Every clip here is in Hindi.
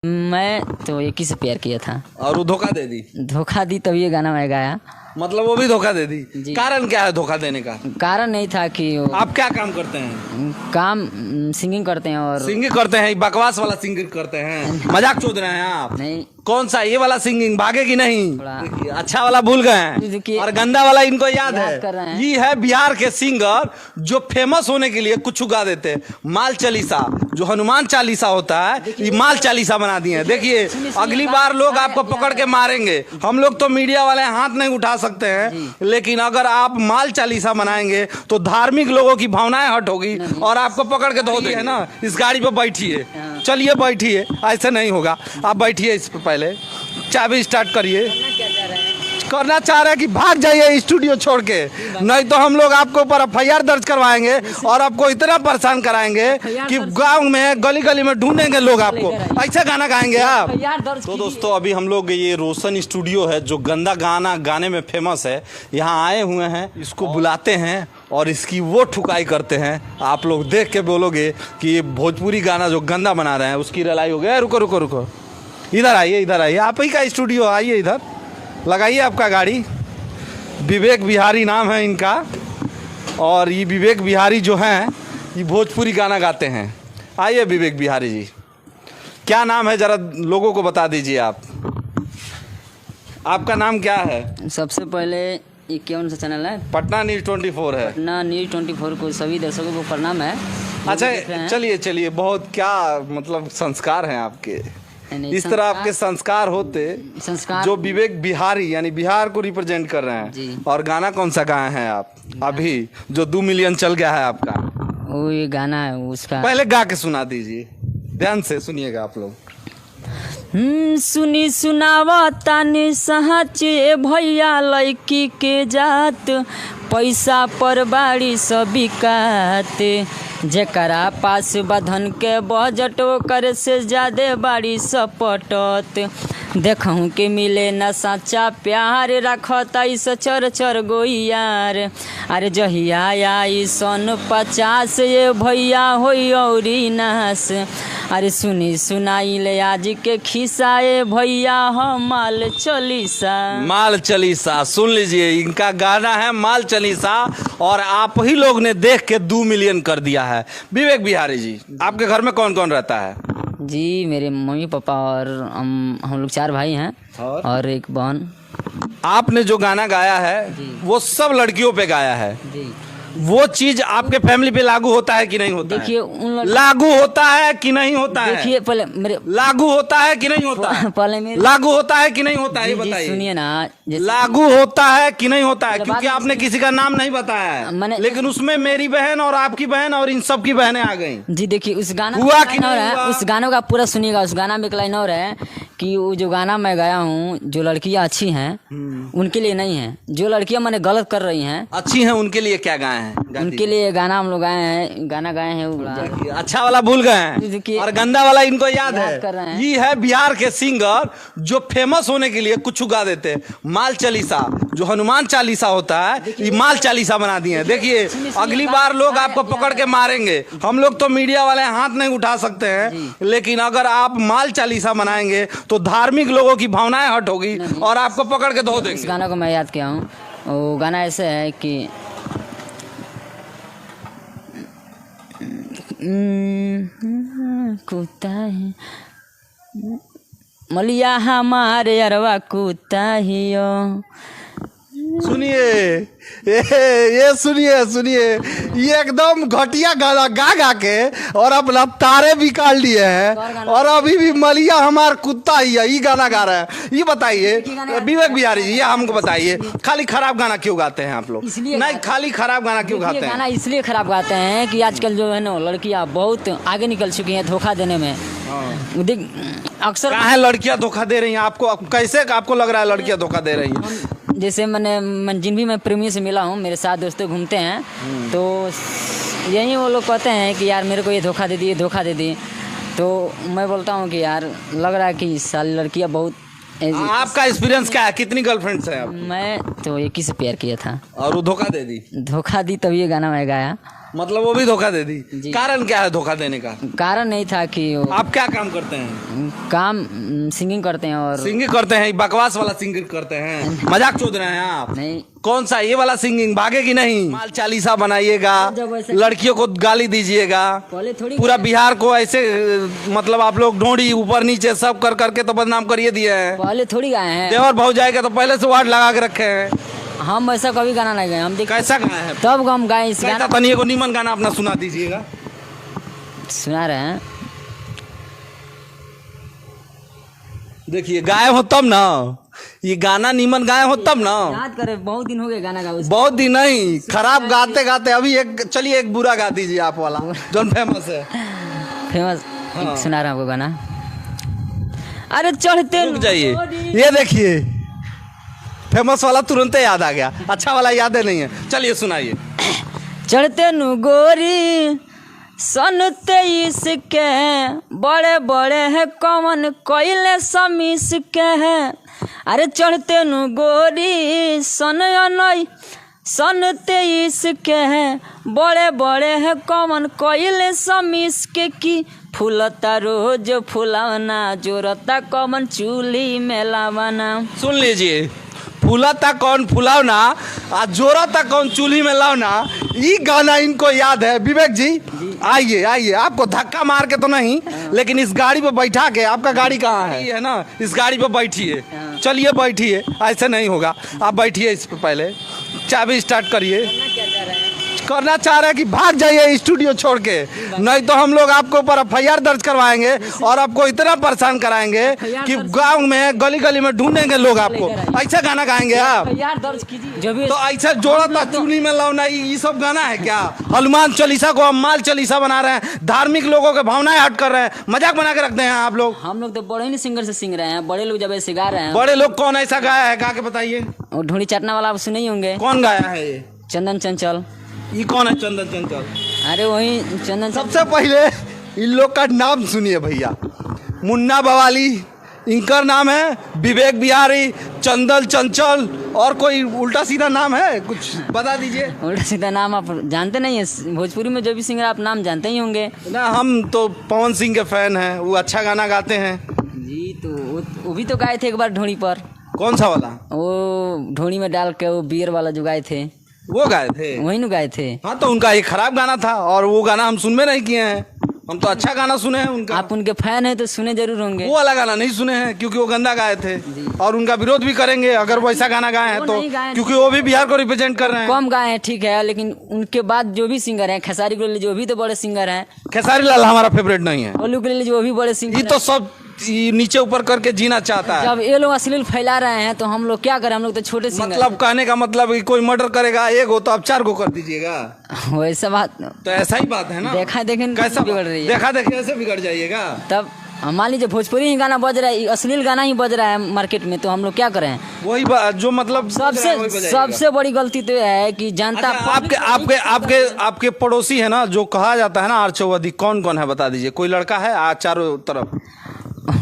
मैं तो एक ही से प्यार किया था और वो धोखा दे दी। धोखा दी तब ये गाना मैं गाया। मतलब वो भी धोखा दे दी। जी। कारण क्या है धोखा देने का? कारण नहीं था कि आप क्या काम करते हैं? काम सिंगिंग करते हैं और सिंगिंग करते हैं, बकवास वाला सिंगिंग करते हैं, मजाक चोद रहे हैं आप? नहीं। कौन सा ये वाला सिंगिंग भागेगी नहीं? थोड़ा देखिए, अच्छा वाला भूल गए हैं देखिए, और गंदा वाला इनको याद याद कर रहे है। हैं। ये है बिहार के सिंगर जो फेमस होने के लिए कुछ गा देते हैं। माल चालीसा जो हनुमान चालीसा होता है, ये माल चालीसा बना दिए हैं। देखिए अगली बार लोग आपको पकड़ के मारेंगे। हम लोग तो मीडिया वाले हाथ नहीं उठा सकते हैं, लेकिन अगर आप माल चालीसा बनाएंगे तो धार्मिक लोगों की भावनाएं हट होगी और आपको पकड़ के धो देंगे ना। इस गाड़ी पर बैठिए, चलिए बैठिए, ऐसे नहीं होगा। आप बैठिए इस पर, पहले चाबी स्टार्ट करिए। करना चाह रहे हैं कि भाग जाइए स्टूडियो छोड़ के, नहीं तो हम लोग आपके ऊपर एफआईआर दर्ज करवाएंगे और आपको इतना परेशान कराएंगे कि गांव में गली गली में ढूंढेंगे लोग आपको। ऐसा गाना गाएंगे आप? तो दोस्तों अभी हम लोग ये रोशन स्टूडियो है जो गंदा गाना गाने में फेमस है, यहाँ आए हुए हैं। इसको बुलाते हैं और इसकी वो ठुकाई करते हैं। आप लोग देख के बोलोगे कि ये भोजपुरी गाना जो गंदा बना रहे हैं उसकी रलाई हो गया। रुको रुको रुको, इधर आइए, इधर आइए, आप ही का स्टूडियो, आइए इधर, लगाइए आपका गाड़ी। विवेक बिहारी नाम है इनका और ये विवेक बिहारी जो हैं ये भोजपुरी गाना गाते हैं। आइए विवेक बिहारी जी, क्या नाम है जरा लोगों को बता दीजिए। आप, आपका नाम क्या है? सबसे पहले ये कौन सा चैनल है? पटना न्यूज़ 24 है। पटना न्यूज़ 24 को सभी दर्शकों को प्रणाम है। अच्छा चलिए चलिए, बहुत क्या मतलब संस्कार हैं आपके। इस तरह आपके संस्कार होते, संस्कार जो विवेक बिहारी यानी बिहार को रिप्रेजेंट कर रहे हैं जी। और गाना कौन सा गाए हैं आप अभी जो 2 मिलियन चल गया है आपका? वो ये गाना है उसका। पहले गा के सुना दीजिए, ध्यान से सुनिएगा आप लोग। सुनी सुनावा तानी सहचे भैया लड़की के जात, पैसा पर बाड़ी सभी काते, जेकरा पास बधन के बजट ओकर से ज्यादा बाड़ी सपटत, देखूँ के मिले न सच्चा प्यार, रखता इस चर चर गोइयार। अरे जहिया आई सन 50 ये भैया होई औरी नास, अरे सुनी सुनाई ले आज के खिस्सा ये भैया हम माल चालीसा। माल चालीसा सुन लीजिए, इनका गाना है माल चालीसा और आप ही लोग ने देख के 2 मिलियन कर दिया है। विवेक बिहारी जी, आपके घर में कौन कौन रहता है? जी मेरे मम्मी पापा और हम लोग 4 भाई हैं और एक बहन। आपने जो गाना गाया है वो सब लड़कियों पे गाया है जी। वो चीज आपके फैमिली पे लागू होता है कि नहीं होता है? देखिए उन लागू होता है कि नहीं होता है? देखिए पहले मेरे लागू होता है कि नहीं होता है? पहले मेरे लागू होता है कि नहीं होता है ये बताइए। सुनिए ना, लागू होता है कि नहीं होता है? क्योंकि बात आपने किसी का नाम नहीं बताया है, लेकिन उसमें मेरी बहन और आपकी बहन और इन सब की बहनें आ गई। जी देखिए उस गाना हुआ कि नहीं है, हुआ? उस गानों का पूरा सुनिएगा। उस गाना में एक लाइन और है कि वो जो गाना मैं गाया हूँ, जो लड़कियाँ अच्छी हैं उनके लिए नहीं है, जो लड़कियाँ मैंने गलत कर रही हैं अच्छी हैं उनके लिए क्या गाए हैं? उनके लिए गाना हम लोग गाए हैं। गाना गाए हैं वो अच्छा वाला भूल गए हैं देखिए, और गंदा वाला इनको याद कर रहे है। हैं। ये है बिहार के सिंगर जो फेमस होने के लिए कुछ गा देते हैं। माल चालीसा जो हनुमान चालीसा होता है, ये माल चालीसा बना दिए हैं। देखिए अगली बार लोग आपको पकड़ के मारेंगे। हम लोग तो मीडिया वाले हाथ नहीं उठा सकते हैं, लेकिन अगर आप माल चालीसा बनाएंगे तो धार्मिक लोगों की भावनाएं हट होगी और आपको पकड़ के धो देंगे। इस गाना को मैं याद किया हूँ। वो गाना ऐसे है कि कुत्ता है मलिया हमारे अरवा कुत्ता ही हो। सुनिए ये सुनिए ये एकदम घटिया गाना गा गा के और अपना तारे भी काट लिए हैं और अभी भी मलिया हमार कुत्ता ही है ये गाना गा रहे हैं। ये बताइए विवेक बिहारी जी, ये हमको बताइए, खाली खराब गाना क्यों गाते हैं आप लोग? नहीं, खाली खराब गाना क्यों गाते हैं? गाना इसलिए खराब गाते हैं कि आजकल जो है ना लड़कियां बहुत आगे निकल चुकी हैं धोखा देने में। अक्सर है लड़कियां धोखा दे रही हैं आपको? कैसे आपको लग रहा है लड़कियां धोखा दे रही हैं? जैसे मैं जिन भी मैं प्रेमी से मिला हूँ, मेरे साथ दोस्तों घूमते हैं, तो यही वो लोग कहते हैं कि यार मेरे को ये धोखा दे दी। तो मैं बोलता हूँ कि यार लग रहा है कि सारी लड़कियाँ बहुत। आपका एक्सपीरियंस क्या है? कितनी गर्लफ्रेंड्स हैं आप? मैं तो एक ही से प्यार किया था और वो धोखा दे दी। धोखा दी तब ये गाना मैं गाया। मतलब वो भी धोखा दे दी। जी। कारण क्या है धोखा देने का? कारण नहीं था कि वो आप क्या काम करते हैं? काम सिंगिंग करते हैं और सिंगिंग करते हैं, बकवास वाला सिंगिंग करते हैं, मजाक चोद रहे हैं आप? नहीं। कौन सा ये वाला सिंगिंग? भागेगी नहीं। माल चालीसा बनाइएगा, जब ऐसे- लड़कियों को गाली दीजिएगा, पहले थोड़ी पूरा बिहार को ऐसे मतलब आप लोग ढोंडी ऊपर नीचे सब कर करके तो बदनाम करिए दिए हैं। पहले थोड़ी गाए हैं। देवर भौजाई का तो पहले से वार्ड लगा के रखे हैं। हम ऐसा कभी गाना नहीं गाए, हम देख कैसा गाना है? तब हम गाए इस कैसा गाना तनिए को नीमन गाना अपना सुना दीजिएगा। सुना रहे हैं। देखिए गाए हो तब ना, ये गाना नीमन गाए हो तब ना। याद करे बहुत दिन हो गए गाना गाए। बहुत दिन नहीं, खराब गाते गाते अभी एक चलिए एक बुरा गा दीजिए आप वाला जो फेमस है। फेमस हाँ। सुना रहा हूँ आपको गाना। अरे चढ़ते रुक जाइए, ये देखिए फेमस वाला तुरंत याद आ गया, अच्छा वाला याद नहीं है। चलिए सुनाइए। चढ़ते नु गोरी सन 23 के बड़े बड़े है कमन कोयले समीस के है। अरे चढ़ते नु गोरी सन 23 के है बड़े बड़े है कमन कोयले समीस के की फूलता रोज फुलावना जोरता कमन चूल्ही में लावना। सुन लीजिए, फूलता कौन फुलावना आ जोरता कौन चूल्ही में लावना, ये गाना इनको याद है। विवेक जी आइए आइए, आपको धक्का मार के तो नहीं लेकिन इस गाड़ी पे बैठा के, आपका गाड़ी कहाँ है? ये है ना, इस गाड़ी पे बैठिए। चलिए बैठिए, ऐसे नहीं होगा, आप बैठिए इस पे, पहले चाबी स्टार्ट करिए। करना चाह रहे हैं कि भाग जाइए स्टूडियो छोड़ के, नहीं तो हम लोग आपके ऊपर FIR दर्ज करवाएंगे और आपको इतना परेशान कराएंगे कि गांव में गली गली में ढूंढेंगे लोग आपको। ऐसा गाना गाएंगे आप? यार दर्ज कीजिए जो भी तो ऐसा जोड़ा था चूल्ही में लावना, ये सब गाना है क्या? हनुमान चालीसा को हम माल चालीसा बना रहे हैं, धार्मिक लोगों के भावनाएं हट कर रहे हैं, मजाक बना के रखते हैं आप लोग। हम लोग तो बड़े ही सिंगर से सिंग रहे हैं, बड़े लोग जब ऐसे गा रहे हैं। बड़े लोग कौन ऐसा गाया है, गा के बताइए। और ढूंढी चाटना वाला आप सुने ही होंगे, कौन गाया है ये? चंदन चंचल। ये कौन है चंदन चंचल? अरे वही चंदन चंचल। सबसे पहले इन लोग का नाम सुनिए भैया। मुन्ना बवाली इनका नाम है, विवेक बिहारी, चंदन चंचल, और कोई उल्टा सीधा नाम है कुछ बता दीजिए। उल्टा सीधा नाम आप जानते नहीं है? भोजपुरी में जो भी सिंगर आप नाम जानते ही होंगे ना। हम तो पवन सिंह के फैन हैं, वो अच्छा गाना गाते हैं जी। तो वो भी तो गाए थे एक बार ढोड़ी पर। कौन सा वाला? वो ढोड़ी में डाल के वो बियर वाला जो गाए थे, वो गाए थे? वही न गाए थे। हाँ तो उनका एक खराब गाना था और वो गाना हम सुन में नहीं किए हैं, हम तो अच्छा गाना सुने हैं उनका। आप उनके फैन हैं तो सुने जरूर होंगे। वो वाला गाना नहीं सुने हैं क्योंकि वो गंदा गाए थे, और उनका विरोध भी करेंगे अगर वो ऐसा गाना गाए हैं वो तो, नहीं गाए। क्योंकि वो भी बिहार को रिप्रेजेंट कर रहे हैं। कम गाए हैं ठीक है, लेकिन उनके बाद जो भी सिंगर हैं, खेसारी को ले लीजिए, वो भी तो बड़े सिंगर हैं। खेसारी लाल हमारा फेवरेट नहीं है। ओलू को ले लीजिए, वो भी बड़े ये सिंगर तो सब ये नीचे ऊपर करके जीना चाहता है। जब ये लोग अश्लील फैला रहे हैं तो हम लोग क्या करें? हम लोग तो छोटे सिंगर। मतलब कहने का मतलब कि कोई मर्डर करेगा एक हो तो आप 4 को कर दीजिएगा, वैसा बात तो ऐसा ही बात है ना। देखा देखें कैसा बिगड़ रही है। देखा देखे ऐसे बिगड़ जाइएगा। तब मान लीजिए भोजपुरी ही गाना बज रहा है, अश्लील गाना ही बज रहा है मार्केट में, तो हम लोग क्या करें? वही जो मतलब सबसे बड़ी गलती तो यह है कि जनता अच्छा, आपके आपके आपके आपके पड़ोसी है ना जो कहा जाता है ना आर्चवादी, कौन कौन है बता दीजिए? कोई लड़का है चारों तरफ?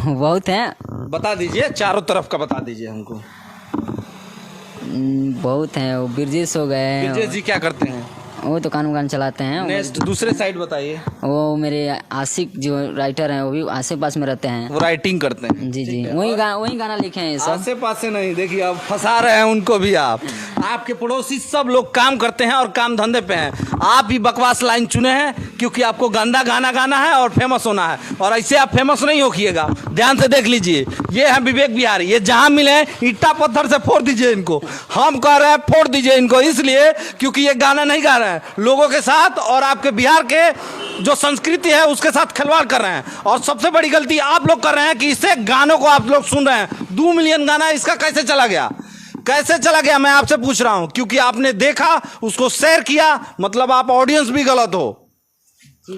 बहुत हैं, बता दीजिए, चारों तरफ का बता दीजिए हमको। बहुत हैं। वो ब्रजेश हो गए, विजय जी क्या करते हैं? वो तो कान चलाते हैं। नेक्स्ट दूसरे साइड बताइए। वो मेरे आशिक जो राइटर हैं वो भी आसे पास में रहते हैं, वो राइटिंग करते हैं। जी जी, वही गाना लिखे हैं सब। आसे पास से नहीं, देखिए अब फंसा रहे हैं उनको भी आप। आपके पड़ोसी सब लोग काम करते हैं और काम धंधे पे हैं, आप ही बकवास लाइन चुने हैं क्योंकि आपको गंदा गाना गाना है और फेमस होना है, और ऐसे आप फेमस नहीं होखिएगा। ध्यान से देख लीजिए, ये है विवेक बिहारी, ये जहां मिले ईटा पत्थर से फोड़ दीजिए इनको। हम कह रहे हैं फोड़ दीजिए इनको, इसलिए क्योंकि ये गाना नहीं गा रहे हैं, लोगों के साथ और आपके बिहार के जो संस्कृति है उसके साथ खिलवाड़ कर रहे हैं। और सबसे बड़ी गलती आप लोग कर रहे हैं कि इससे गानों को आप लोग सुन रहे हैं। 2 मिलियन गाना इसका कैसे चला गया? कैसे चला गया मैं आपसे पूछ रहा हूं, क्योंकि आपने देखा, उसको शेयर किया, मतलब आप ऑडियंस भी गलत हो।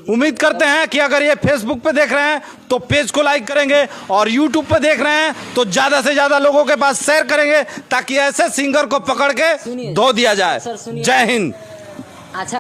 उम्मीद करते हैं कि अगर ये फेसबुक पे देख रहे हैं तो पेज को लाइक करेंगे, और यूट्यूब पे देख रहे हैं तो ज्यादा से ज्यादा लोगों के पास शेयर करेंगे, ताकि ऐसे सिंगर को पकड़ के धो दिया जाए। जय हिंद। अच्छा।